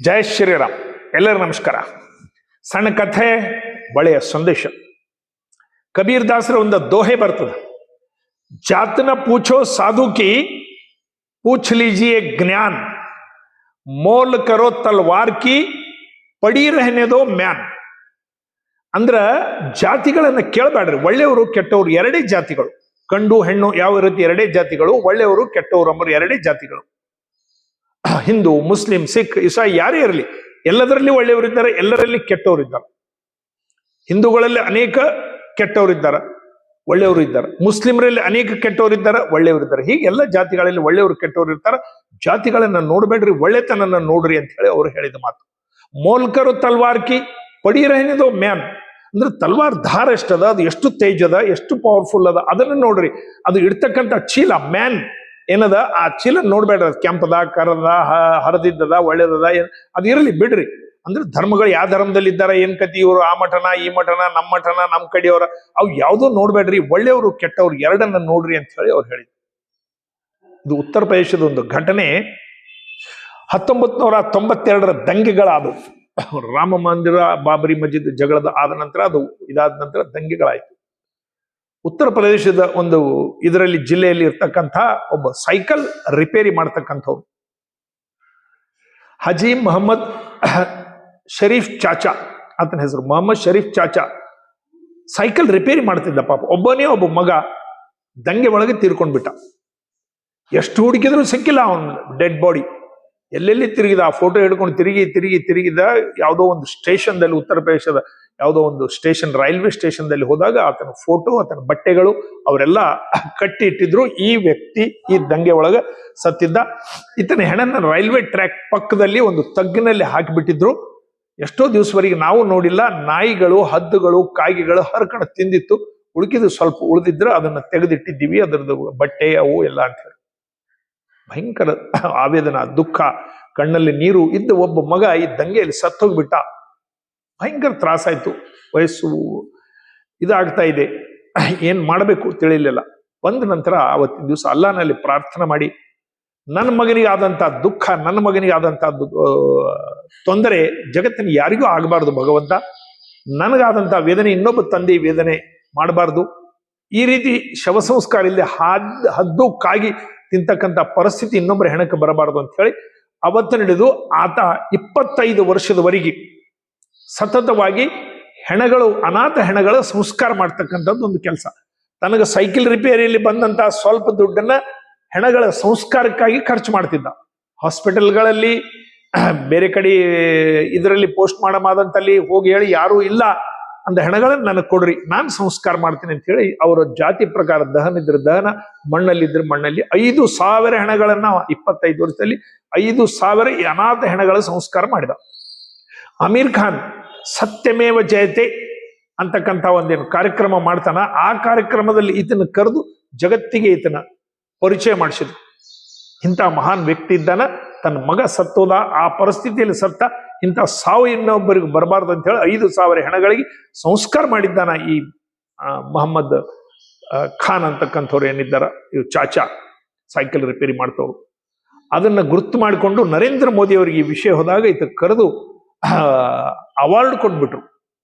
ಜಯ ಶ್ರೀರಾಮ್. ಎಲ್ಲರಿಗೂ ನಮಸ್ಕಾರ. ಸಣ್ಣ ಕಥೆ, ಬಳೆಯ ಸಂದೇಶ. ಕಬೀರ್ ದಾಸರ ಒಂದು ದೋಹೆ ಬರ್ತದೆ. ಜಾತನ ಪೂಛೋ ಸಾಧು ಕಿ ಪೂಛ್ ಲೀಜಿಯೇ ಜ್ಞಾನ್, ಮೋಲ್ ಕರೋ ತಲ್ವಾರ್ ಕಿ ಪಡಿ ರಹನೆದೋ ಮ್ಯಾನ್. ಅಂದ್ರ ಜಾತಿಗಳನ್ನ ಕೇಳಬೇಡ್ರಿ. ಒಳ್ಳೆಯವರು ಕೆಟ್ಟವರು ಎರಡೇ ಜಾತಿಗಳು. ಗಂಡು ಹೆಣ್ಣು ಯಾವ ರೀತಿ ಎರಡೇ ಜಾತಿಗಳು. ಒಳ್ಳೆಯವರು ಕೆಟ್ಟವರು ಅಂಬರು ಎರಡೇ ಜಾತಿಗಳು. ಹಿಂದೂ, ಮುಸ್ಲಿಂ, ಸಿಖ್, ಇಸಾಯಿ ಯಾರೇ ಇರಲಿ, ಎಲ್ಲದರಲ್ಲಿ ಒಳ್ಳೆಯವರಿದ್ದಾರೆ, ಎಲ್ಲರಲ್ಲಿ ಕೆಟ್ಟವರಿದ್ದಾರೆ. ಹಿಂದೂಗಳಲ್ಲಿ ಅನೇಕ ಕೆಟ್ಟವರಿದ್ದಾರೆ, ಒಳ್ಳೆಯವರು ಇದ್ದಾರೆ. ಮುಸ್ಲಿಮರಲ್ಲಿ ಅನೇಕ ಕೆಟ್ಟವರಿದ್ದಾರೆ, ಒಳ್ಳೆಯವರಿದ್ದಾರೆ. ಹೀಗೆ ಎಲ್ಲ ಜಾತಿಗಳಲ್ಲಿ ಒಳ್ಳೆಯವರು ಕೆಟ್ಟವರು ಇರ್ತಾರೆ. ಜಾತಿಗಳನ್ನ ನೋಡ್ಬೇಡ್ರಿ, ಒಳ್ಳೆತನನ್ನ ನೋಡ್ರಿ ಅಂತ ಹೇಳಿ ಅವರು ಹೇಳಿದ ಮಾತು. ಮೋಲ್ಕರು ತಲ್ವಾರ್ ಕಿ ಪಡಿ ರಹನೆದೋ ಮ್ಯಾನ್. ಅಂದ್ರೆ ತಲ್ವಾರ್ ಧಾರ ಎಷ್ಟದ, ಅದು ಎಷ್ಟು ತೇಜ್ ಅದ, ಎಷ್ಟು ಪವರ್ಫುಲ್ ಅದ, ಅದನ್ನ ನೋಡ್ರಿ. ಅದು ಇಡ್ತಕ್ಕಂಥ ಚೀಲ ಮ್ಯಾನ್ ಏನದ, ಆ ಚೀಲ ನೋಡ್ಬೇಡ್ರಿ. ಅದು ಕೆಂಪದ, ಕರದ, ಹರಿದಿದ್ದದ, ಒಳ್ಳೇದದ, ಅದು ಇರಲಿ ಬಿಡ್ರಿ. ಅಂದ್ರೆ ಧರ್ಮಗಳು ಯಾವ ಧರ್ಮದಲ್ಲಿ ಇದ್ದಾರೆ, ಏನ್ ಕತಿ, ಇವರು ಆ ಮಠನ ಈ ಮಠನ, ನಮ್ಮ ಮಠನ, ನಮ್ಮ ಕಡೆಯವರ, ಅವು ಯಾವುದೋ ನೋಡ್ಬೇಡ್ರಿ. ಒಳ್ಳೆಯವರು ಕೆಟ್ಟವ್ರು ಎರಡನ್ನ ನೋಡ್ರಿ ಅಂತ ಹೇಳಿ ಅವ್ರು ಹೇಳಿದ್ರು. ಇದು ಉತ್ತರ ಪ್ರದೇಶದ ಒಂದು ಘಟನೆ. 1992 ದಂಗೆಗಳಾದವು. ರಾಮ ಮಂದಿರ, ಬಾಬರಿ ಮಸ್ಜಿದ್ ಜಗಳದ ಆದ ನಂತರ, ಅದು ಇದಾದ ನಂತರ ದಂಗೆಗಳಾಯ್ತು. ಉತ್ತರ ಪ್ರದೇಶದ ಒಂದು ಇದರಲ್ಲಿ ಜಿಲ್ಲೆಯಲ್ಲಿ ಇರ್ತಕ್ಕಂಥ ಒಬ್ಬ ಸೈಕಲ್ ರಿಪೇರಿ ಮಾಡ್ತಕ್ಕಂಥವ್ರು, ಹಜಿ ಮೊಹಮ್ಮದ್ ಶರೀಫ್ ಚಾಚಾ ಆತನ ಹೆಸರು. ಮೊಹಮ್ಮದ್ ಶರೀಫ್ ಚಾಚಾ ಸೈಕಲ್ ರಿಪೇರಿ ಮಾಡ್ತಿದ್ದ. ಪಾಪ ಒಬ್ಬನೇ ಒಬ್ಬ ಮಗ ದಂಗೆ ಒಳಗೆ ತೀರ್ಕೊಂಡ್ಬಿಟ್ಟ. ಎಷ್ಟು ಹುಡುಕಿದ್ರು ಸಿಕ್ಕಿಲ್ಲ ಅವನ ಡೆಡ್ ಬಾಡಿ. ಎಲ್ಲೆಲ್ಲಿ ತಿರುಗಿದ, ಆ ಫೋಟೋ ಹಿಡ್ಕೊಂಡು ತಿರುಗಿದ. ಯಾವುದೋ ಒಂದು ಸ್ಟೇಷನ್ದಲ್ಲಿ, ಉತ್ತರ ಪ್ರದೇಶದ ಯಾವುದೋ ಒಂದು ಸ್ಟೇಷನ್, ರೈಲ್ವೆ ಸ್ಟೇಷನ್ದಲ್ಲಿ ಹೋದಾಗ ಆತನ ಫೋಟೋ, ಆತನ ಬಟ್ಟೆಗಳು ಅವರೆಲ್ಲ ಕಟ್ಟಿ ಇಟ್ಟಿದ್ರು. ಈ ವ್ಯಕ್ತಿ ಈ ದಂಗೆ ಒಳಗೆ ಸತ್ತಿದ್ದ. ಈತನ ಹೆಣನ ರೈಲ್ವೆ ಟ್ರ್ಯಾಕ್ ಪಕ್ಕದಲ್ಲಿ ಒಂದು ತಗ್ಗಿನಲ್ಲಿ ಹಾಕಿಬಿಟ್ಟಿದ್ರು. ಎಷ್ಟೋ ದಿವಸವರೆಗೆ ನಾವು ನೋಡಿಲ್ಲ. ನಾಯಿಗಳು, ಹದ್ದುಗಳು, ಕಾಗೆಗಳು ಹರ್ಕಣ ತಿಂದಿತ್ತು. ಉಳುಕಿದ್ದು ಸ್ವಲ್ಪ ಉಳಿದಿದ್ರೆ ಅದನ್ನ ತೆಗೆದಿಟ್ಟಿದ್ದೀವಿ, ಅದರದ್ದು ಬಟ್ಟೆ ಅವು ಎಲ್ಲ ಅಂತ ಹೇಳಿ. ಭಯಂಕರ ಆವೇದನ, ದುಃಖ, ಕಣ್ಣಲ್ಲಿ ನೀರು ಇದ್ದ ಒಬ್ಬ ಮಗ ಈ ದಂಗೆಯಲ್ಲಿ ಸತ್ತೋಗ್ಬಿಟ್ಟ. ಭಯಂಕರ ತ್ರಾಸಾಯ್ತು. ವಯಸ್ಸು ಇದಾಗ್ತಾ ಇದೆ, ಏನ್ ಮಾಡಬೇಕು ತಿಳಿಲಿಲ್ಲ. ಬಂದ ನಂತರ ಅವತ್ತಿನ ದಿವಸ ಅಲ್ಲಾನಲ್ಲಿ ಪ್ರಾರ್ಥನೆ ಮಾಡಿ, ನನ್ನ ಮಗನಿಗಾದಂಥ ದುಃಖ, ನನ್ನ ಮಗನಿಗಾದಂಥದ್ದು ತೊಂದರೆ ಜಗತ್ತಿನ ಯಾರಿಗೂ ಆಗಬಾರ್ದು ಭಗವಂತ. ನನಗಾದಂಥ ವೇದನೆ ಇನ್ನೊಬ್ಬ ತಂದೆ ವೇದನೆ ಮಾಡಬಾರ್ದು. ಈ ರೀತಿ ಶವ ಸಂಸ್ಕಾರ ಇಲ್ಲದೆ ಹದ್ದು ಕಾಗಿ ತಿಂತಕ್ಕಂಥ ಪರಿಸ್ಥಿತಿ ಇನ್ನೊಬ್ಬರ ಹೆಣಕ್ಕೆ ಬರಬಾರದು ಅಂತ ಹೇಳಿ ಅವತ್ತು ನಡೆದು ಆತ 25 ವರ್ಷದವರೆಗೆ ಸತತವಾಗಿ ಹೆಣಗಳು, ಅನಾಥ ಹೆಣಗಳ ಸಂಸ್ಕಾರ ಮಾಡ್ತಕ್ಕಂಥದ್ದು ಒಂದು ಕೆಲಸ. ತನಗೆ ಸೈಕಲ್ ರಿಪೇರಿಯಲ್ಲಿ ಬಂದಂತ ಸ್ವಲ್ಪ ದುಡ್ಡನ್ನ ಹೆಣಗಳ ಸಂಸ್ಕಾರಕ್ಕಾಗಿ ಖರ್ಚು ಮಾಡ್ತಿದ್ದ. ಹಾಸ್ಪಿಟಲ್ಗಳಲ್ಲಿ, ಬೇರೆ ಕಡೆ ಇದರಲ್ಲಿ ಪೋಸ್ಟ್ ಮಾಡಮಾದಂತಲ್ಲಿ ಹೋಗಿ ಹೇಳಿ, ಯಾರೂ ಇಲ್ಲ ಅಂದ ಹೆಣಗಳನ್ನ ನನಗೆ ಕೊಡ್ರಿ, ನಾನು ಸಂಸ್ಕಾರ ಮಾಡ್ತೀನಿ ಅಂತ ಹೇಳಿ ಅವರ ಜಾತಿ ಪ್ರಕಾರ ದಹನ ಇದ್ರೆ ದಹನ, ಮಣ್ಣಲ್ಲಿದ್ರೆ ಮಣ್ಣಲ್ಲಿ 5,000 ಹೆಣಗಳನ್ನ 25 ವರ್ಷದಲ್ಲಿ 5,000 ಅನಾಥ ಹೆಣಗಳ ಸಂಸ್ಕಾರ ಮಾಡಿದ. ಅಮೀರ್ ಖಾನ್ ಸತ್ಯಮೇವ ಜಯತೆ ಅಂತಕ್ಕಂಥ ಒಂದೇನು ಕಾರ್ಯಕ್ರಮ ಮಾಡ್ತಾನ. ಆ ಕಾರ್ಯಕ್ರಮದಲ್ಲಿ ಈತನ ಕರೆದು ಜಗತ್ತಿಗೆ ಈತನ ಪರಿಚಯ ಮಾಡಿಸಿದ್ರು. ಇಂಥ ಮಹಾನ್ ವ್ಯಕ್ತಿ ಇದ್ದಾನ, ತನ್ನ ಮಗ ಸತ್ತೋದ, ಆ ಪರಿಸ್ಥಿತಿಯಲ್ಲಿ ಸತ್ತ, ಇಂಥ ಸಾವು ಇನ್ನೊಬ್ಬರಿಗೆ ಬರಬಾರ್ದು ಅಂತ ಹೇಳಿ 5,000 ಹೆಣಗಳಿಗೆ ಸಂಸ್ಕಾರ ಮಾಡಿದ್ದಾನ ಈ ಮೊಹಮ್ಮದ್ ಖಾನ್ ಅಂತಕ್ಕಂಥವ್ರು ಏನಿದ್ದಾರ, ಇವ್ ಚಾಚಾ ಸೈಕಲ್ ರಿಪೇರಿ ಮಾಡ್ತವ್ರು. ಅದನ್ನ ಗುರುತು ಮಾಡಿಕೊಂಡು ನರೇಂದ್ರ ಮೋದಿ ಅವರಿಗೆ ಈ ವಿಷಯ ಹೋದಾಗ ಈತ ಕರೆದು ಅವಾರ್ಡ್ ಕೊಟ್ಬಿಟ್ರು.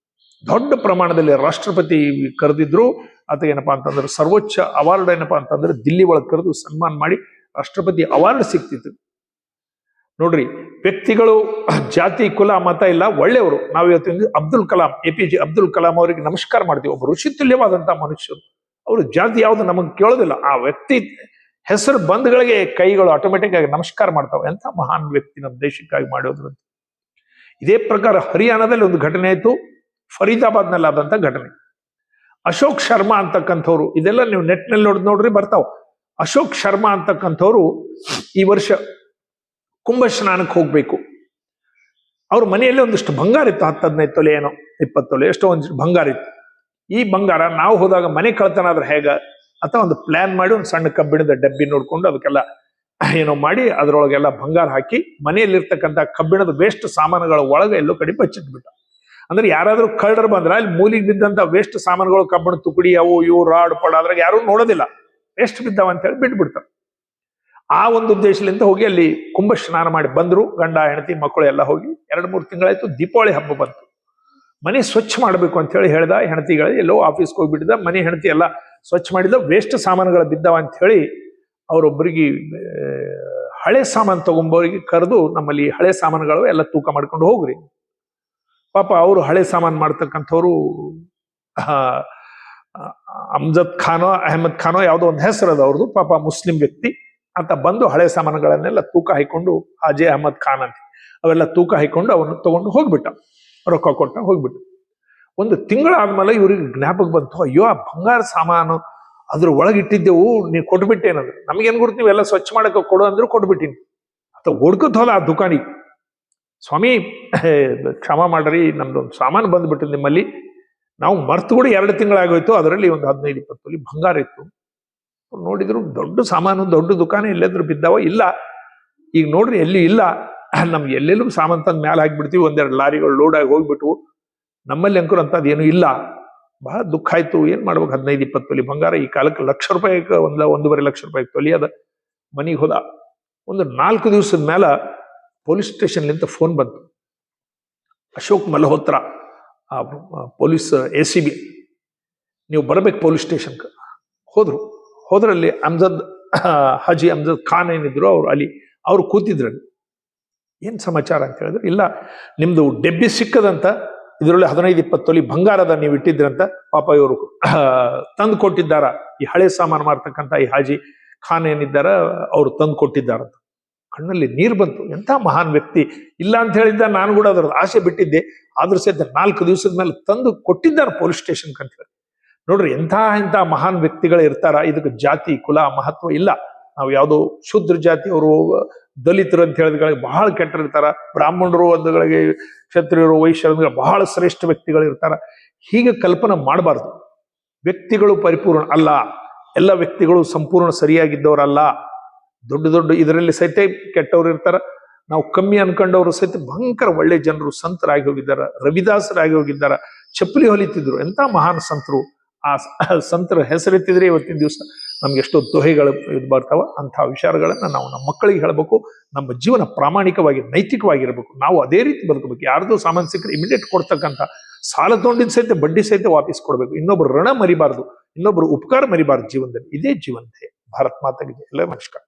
ದೊಡ್ಡ ಪ್ರಮಾಣದಲ್ಲಿ ರಾಷ್ಟ್ರಪತಿ ಕರೆದಿದ್ರು. ಆತ ಏನಪ್ಪಾ ಅಂತಂದ್ರೆ ಸರ್ವೋಚ್ಚ ಅವಾರ್ಡ್ ಏನಪ್ಪಾ ಅಂತಂದ್ರೆ ದಿಲ್ಲಿ ಒಳಗೆ ಕರೆದು ಸನ್ಮಾನ ಮಾಡಿ ರಾಷ್ಟ್ರಪತಿ ಅವಾರ್ಡ್ ಸಿಕ್ತಿತ್ತು. ನೋಡ್ರಿ, ವ್ಯಕ್ತಿಗಳು ಜಾತಿ, ಕುಲ, ಮತ ಇಲ್ಲ, ಒಳ್ಳೆಯವರು. ನಾವು ಇವತ್ತು ಅಬ್ದುಲ್ ಕಲಾಂ, APJ ಅಬ್ದುಲ್ ಕಲಾಂ ಅವರಿಗೆ ನಮಸ್ಕಾರ ಮಾಡ್ತೀವಿ. ಒಬ್ಬ ಋಷಿ ತುಲ್ಯವಾದಂಥ ಮನುಷ್ಯರು. ಅವರು ಜಾತಿ ಯಾವುದು ನಮಗೆ ಕೇಳೋದಿಲ್ಲ. ಆ ವ್ಯಕ್ತಿ ಹೆಸರು ಬಂಧುಗಳಿಗೆ ಕೈಗಳು ಆಟೋಮೆಟಿಕ್ ಆಗಿ ನಮಸ್ಕಾರ ಮಾಡ್ತಾವೆ. ಎಂಥ ಮಹಾನ್ ವ್ಯಕ್ತಿ ನಮ್ಮ ದೇಶಕ್ಕಾಗಿ ಮಾಡೋದ್ರಂತ. ಇದೇ ಪ್ರಕಾರ ಹರಿಯಾಣದಲ್ಲಿ ಒಂದು ಘಟನೆ ಆಯ್ತು, ಫರೀದಾಬಾದ್ನಲ್ಲಿ ಆದಂಥ ಘಟನೆ. ಅಶೋಕ್ ಶರ್ಮಾ ಅಂತಕ್ಕಂಥವ್ರು, ಇದೆಲ್ಲ ನೀವು ನೆಟ್ನಲ್ಲಿ ನೋಡ್ರಿ ಬರ್ತಾವ. ಅಶೋಕ್ ಶರ್ಮಾ ಅಂತಕ್ಕಂಥವ್ರು ಈ ವರ್ಷ ಕುಂಭ ಸ್ನಾನಕ್ಕೆ ಹೋಗ್ಬೇಕು. ಅವ್ರ ಮನೆಯಲ್ಲಿ ಒಂದಿಷ್ಟು ಬಂಗಾರ ಇತ್ತು, 10-15 ತೊಲೆ ಏನೋ 20 ತೊಲೆ ಎಷ್ಟೋ ಒಂದಿಷ್ಟು ಬಂಗಾರ ಇತ್ತು. ಈ ಬಂಗಾರ ನಾವು ಹೋದಾಗ ಮನೆ ಕಳ್ತನ ಆದ್ರೆ ಹೇಗ ಅಥವಾ ಒಂದು ಪ್ಲಾನ್ ಮಾಡಿ ಒಂದು ಸಣ್ಣ ಕಬ್ಬಿಣದ ಡಬ್ಬಿ ನೋಡ್ಕೊಂಡು ಅದಕ್ಕೆಲ್ಲ ಏನೋ ಮಾಡಿ ಅದರೊಳಗೆಲ್ಲ ಬಂಗಾರ ಹಾಕಿ ಮನೆಯಲ್ಲಿರ್ತಕ್ಕಂಥ ಕಬ್ಬಿಣದ ವೇಸ್ಟ್ ಸಾಮಾನುಗಳ ಒಳಗೆ ಎಲ್ಲೋ ಕಡೆ ಬಚ್ಚಿಟ್ಬಿಟ್ಟ. ಅಂದ್ರೆ ಯಾರಾದ್ರೂ ಕಳ್ಳರು ಬಂದ್ರ ಅಲ್ಲಿ ಮೂಲಿಗೆ ಬಿದ್ದಂತ ವೇಸ್ಟ್ ಸಾಮಾನುಗಳು, ಕಬ್ಬಿಣ ತುಕಡಿ, ಅವು ಇವು ರಾಡ್ ಪಡ, ಅದ್ರಾಗ ಯಾರು ನೋಡೋದಿಲ್ಲ, ವೇಸ್ಟ್ ಬಿದ್ದಾವ ಅಂತ ಹೇಳಿ ಬಿಟ್ಬಿಡ್ತಾರೆ. ಆ ಒಂದು ಉದ್ದೇಶದಿಂದ ಹೋಗಿ ಅಲ್ಲಿ ಕುಂಭ ಸ್ನಾನ ಮಾಡಿ ಬಂದ್ರು. ಗಂಡ ಹೆಂಡತಿ ಮಕ್ಕಳು ಎಲ್ಲ ಹೋಗಿ 2-3 ತಿಂಗಳಾಯ್ತು. ದೀಪಾವಳಿ ಹಬ್ಬ ಬಂತು. ಮನೆ ಸ್ವಚ್ಛ ಮಾಡಬೇಕು ಅಂತ ಹೇಳಿ ಹೇಳ್ದ. ಹೆಂಡತಿಗಳು ಎಲ್ಲೋ ಆಫೀಸ್ಗೆ ಹೋಗ್ಬಿಟ್ಟಿದ್ದ. ಮನೆ ಹೆಂಡತಿ ಎಲ್ಲ ಸ್ವಚ್ಛ ಮಾಡಿದ. ವೇಸ್ಟ್ ಸಾಮಾನುಗಳು ಬಿದ್ದಾವ ಅಂತ ಹೇಳಿ ಅವರೊಬ್ಬರಿಗೆ ಹಳೆ ಸಾಮಾನು ತಗೊಂಬೋರಿಗೆ ಕರೆದು, ನಮ್ಮಲ್ಲಿ ಹಳೆ ಸಾಮಾನುಗಳು ಎಲ್ಲ ತೂಕ ಮಾಡ್ಕೊಂಡು ಹೋಗ್ರಿ. ಪಾಪ ಅವರು ಹಳೆ ಸಾಮಾನು ಮಾಡ್ತಕ್ಕಂಥವ್ರು ಅಮ್ಜದ್ ಖಾನೋ ಅಹಮದ್ ಖಾನೋ ಯಾವುದೋ ಒಂದು ಹೆಸರು ಅದ ಅವ್ರದ್ದು. ಪಾಪ ಮುಸ್ಲಿಂ ವ್ಯಕ್ತಿ ಅಂತ ಬಂದು ಹಳೆ ಸಾಮಾನುಗಳನ್ನೆಲ್ಲ ತೂಕ ಹಾಕೊಂಡು, ಹಾಜೆ ಅಹಮದ್ ಖಾನ್ ಅಂತ ಅವೆಲ್ಲ ತೂಕ ಹಾಕೊಂಡು ಅವನು ತಗೊಂಡು ಹೋಗ್ಬಿಟ್ಟ. ರೊಕ್ಕ ಕೊಟ್ಟ ಹೋಗ್ಬಿಟ್ಟು. ಒಂದು ತಿಂಗಳಾದ್ಮೇಲೆ ಇವ್ರಿಗೆ ಜ್ಞಾಪಕ ಬಂತು, ಅಯ್ಯೋ ಆ ಬಂಗಾರ ಸಾಮಾನು ಅದ್ರ ಒಳಗಿಟ್ಟಿದ್ದೆವು, ನೀವು ಕೊಟ್ಬಿಟ್ಟೇನಂದ್ರೆ. ನಮಗೇನ್ ಗುರುತು, ನೀವೆಲ್ಲ ಸ್ವಚ್ಛ ಮಾಡಕ್ಕೆ ಕೊಡು ಅಂದ್ರು ಕೊಟ್ಬಿಟ್ಟಿನಿ. ಅಥವಾ ಓಡ್ಕೊತ ಹೋದ ಆ ದುಕಾನಿಗೆ. ಸ್ವಾಮಿ ಕ್ಷಮ ಮಾಡ್ರಿ, ನಮ್ದೊಂದು ಸಾಮಾನು ಬಂದ್ಬಿಟ್ಟು ನಿಮ್ಮಲ್ಲಿ, ನಾವು ಮರ್ತು ಕೂಡ 2 ತಿಂಗಳಾಗೋಯ್ತು. ಅದರಲ್ಲಿ ಒಂದು 15-20 ತೊಲಿ ಬಂಗಾರ ಇತ್ತು. ನೋಡಿದ್ರು ದೊಡ್ಡ ಸಾಮಾನು, ದೊಡ್ಡ ದುಕಾನ, ಎಲ್ಲೆದ್ರು ಬಿದ್ದಾವ. ಇಲ್ಲ, ಈಗ ನೋಡ್ರಿ ಎಲ್ಲಿ ಇಲ್ಲ, ನಮ್ಗೆ ಎಲ್ಲೆಲ್ಲೂ ಸಾಮಾನು ತಂದು ಮೇಲೆ ಹಾಕ್ಬಿಡ್ತೀವಿ. 1-2 ಲಾರಿಗಳು ಲೋಡ್ ಆಗಿ ಹೋಗ್ಬಿಟ್ವು. ನಮ್ಮಲ್ಲಿ ಅಂಕರು ಅಂತದ್ದು ಏನು ಇಲ್ಲ. ಬಹಳ ದುಃಖ ಆಯ್ತು. ಏನ್ ಮಾಡ್ಬೇಕು? 15-20 ತೊಲಿ ಬಂಗಾರ ಈ ಕಾಲಕ್ಕೆ ₹1,00,000 1.5 ಲಕ್ಷ ತೊಲಿ ಅದ. ಮನೆಗೆ ಹೋದ. ಒಂದು 4 ದಿವಸದ ಮೇಲೆ ಪೊಲೀಸ್ ಸ್ಟೇಷನ್ಲಿಂದ ಫೋನ್ ಬಂತು. ಅಶೋಕ್ ಮಲ್ಹೋತ್ರ ಪೊಲೀಸ್ ACB, ನೀವು ಬರಬೇಕು ಪೊಲೀಸ್ ಸ್ಟೇಷನ್ಗೆ. ಹೋದ್ರಲ್ಲಿ ಹಾಜಿ ಅಮ್ಜದ್ ಖಾನ್ ಏನಿದ್ರು ಅವ್ರು ಅಲ್ಲಿ, ಅವ್ರು ಕೂತಿದ್ರಲ್ಲಿ. ಏನ್ ಸಮಾಚಾರ ಅಂತ ಹೇಳಿದ್ರು. ಇಲ್ಲ, ನಿಮ್ದು ಡೆಬ್ಬಿ ಸಿಕ್ಕದಂತ, ಇದರಲ್ಲಿ 15-20 ತೊಲಿ ಬಂಗಾರದ ನೀವು ಇಟ್ಟಿದ್ರಂತ. ಪಾಪ ಇವರು ತಂದು ಕೊಟ್ಟಿದ್ದಾರ, ಈ ಹಳೆ ಸಾಮಾನು ಮಾರ್ತಕ್ಕಂಥ ಈ ಹಾಜಿ ಖಾನ್ ಏನಿದ್ದಾರ ಅವ್ರು ತಂದು ಕೊಟ್ಟಿದ್ದಾರಂತ. ಕಣ್ಣಲ್ಲಿ ನೀರು ಬಂತು. ಎಂಥ ಮಹಾನ್ ವ್ಯಕ್ತಿ. ಇಲ್ಲ ಅಂತ ಹೇಳಿದ್ದ, ನಾನು ಕೂಡ ಅದರ ಆಸೆ ಬಿಟ್ಟಿದ್ದೆ. ಆದ್ರೂ ಸಹಿತ 4 ದಿವಸದ ಮೇಲೆ ತಂದು ಕೊಟ್ಟಿದ್ದಾರೆ ಪೊಲೀಸ್ ಸ್ಟೇಷನ್ಗೆ ಅಂತ ಹೇಳಿ. ನೋಡ್ರಿ, ಎಂಥ ಮಹಾನ್ ವ್ಯಕ್ತಿಗಳು ಇರ್ತಾರ. ಇದಕ್ಕೆ ಜಾತಿ ಕುಲ ಮಹತ್ವ ಇಲ್ಲ. ನಾವು ಯಾವುದೋ ಶೂದ್ರ ಜಾತಿಯವರು, ದಲಿತರು ಅಂತ ಹೇಳಿದ್ಗಳಿಗೆ ಬಹಳ ಕೆಟ್ಟರಿರ್ತಾರ. ಬ್ರಾಹ್ಮಣರು ಒಂದುಗಳಿಗೆ, ಕ್ಷತ್ರಿಯರು, ವೈಶ್ಯರು ಬಹಳ ಶ್ರೇಷ್ಠ ವ್ಯಕ್ತಿಗಳು ಇರ್ತಾರ. ಹೀಗೆ ಕಲ್ಪನೆ ಮಾಡಬಾರ್ದು. ವ್ಯಕ್ತಿಗಳು ಪರಿಪೂರ್ಣ ಅಲ್ಲ, ಎಲ್ಲ ವ್ಯಕ್ತಿಗಳು ಸಂಪೂರ್ಣ ಸರಿಯಾಗಿದ್ದವರಲ್ಲ. ದೊಡ್ಡ ಇದರಲ್ಲಿ ಸಹಿತ ಕೆಟ್ಟವ್ರು ಇರ್ತಾರ. ನಾವು ಕಮ್ಮಿ ಅನ್ಕೊಂಡವರು ಸಹಿತ ಭಯಂಕರ ಒಳ್ಳೆ ಜನರು, ಸಂತರಾಗಿ ಹೋಗಿದ್ದಾರ. ರವಿದಾಸರಾಗಿ ಹೋಗಿದ್ದಾರ, ಚಪ್ಪಲಿ ಹೊಲಿತಿದ್ರು. ಎಂಥ ಮಹಾನ್ ಸಂತರು. ಆ ಸಂತರ ಹೆಸರೆತ್ತಿದ್ರೆ ಇವತ್ತಿನ ದಿವಸ ನಮ್ಗೆ ಎಷ್ಟೋ ದೋಹೆಗಳು ಇದು ಬರ್ತಾವ. ಅಂತಹ ವಿಚಾರಗಳನ್ನ ನಾವು ನಮ್ಮ ಮಕ್ಕಳಿಗೆ ಹೇಳಬೇಕು. ನಮ್ಮ ಜೀವನ ಪ್ರಾಮಾಣಿಕವಾಗಿ, ನೈತಿಕವಾಗಿರ್ಬೇಕು. ನಾವು ಅದೇ ರೀತಿ ಬದುಕಬೇಕು. ಯಾರ್ದು ಸಾಮಾನು ಸಿಕ್ಕರೆ ಇಮಿಡಿಯೇಟ್ ಕೊಡ್ತಕ್ಕಂಥ, ಸಾಲ ತೊಗೊಂಡಿದ್ದು ಸಹಿತ ಬಡ್ಡಿ ಸಹಿತ ವಾಪಸ್ ಕೊಡ್ಬೇಕು. ಇನ್ನೊಬ್ರು ಋಣ ಮರಿಬಾರ್ದು, ಇನ್ನೊಬ್ರು ಉಪಕಾರ ಮರಿಬಾರ್ದು ಜೀವನದಲ್ಲಿ. ಇದೇ ಜೀವನತೆ. ಭಾರತ್ ಮಾತಾಗಿದೆ. ಎಲ್ಲ ನಮಸ್ಕಾರ.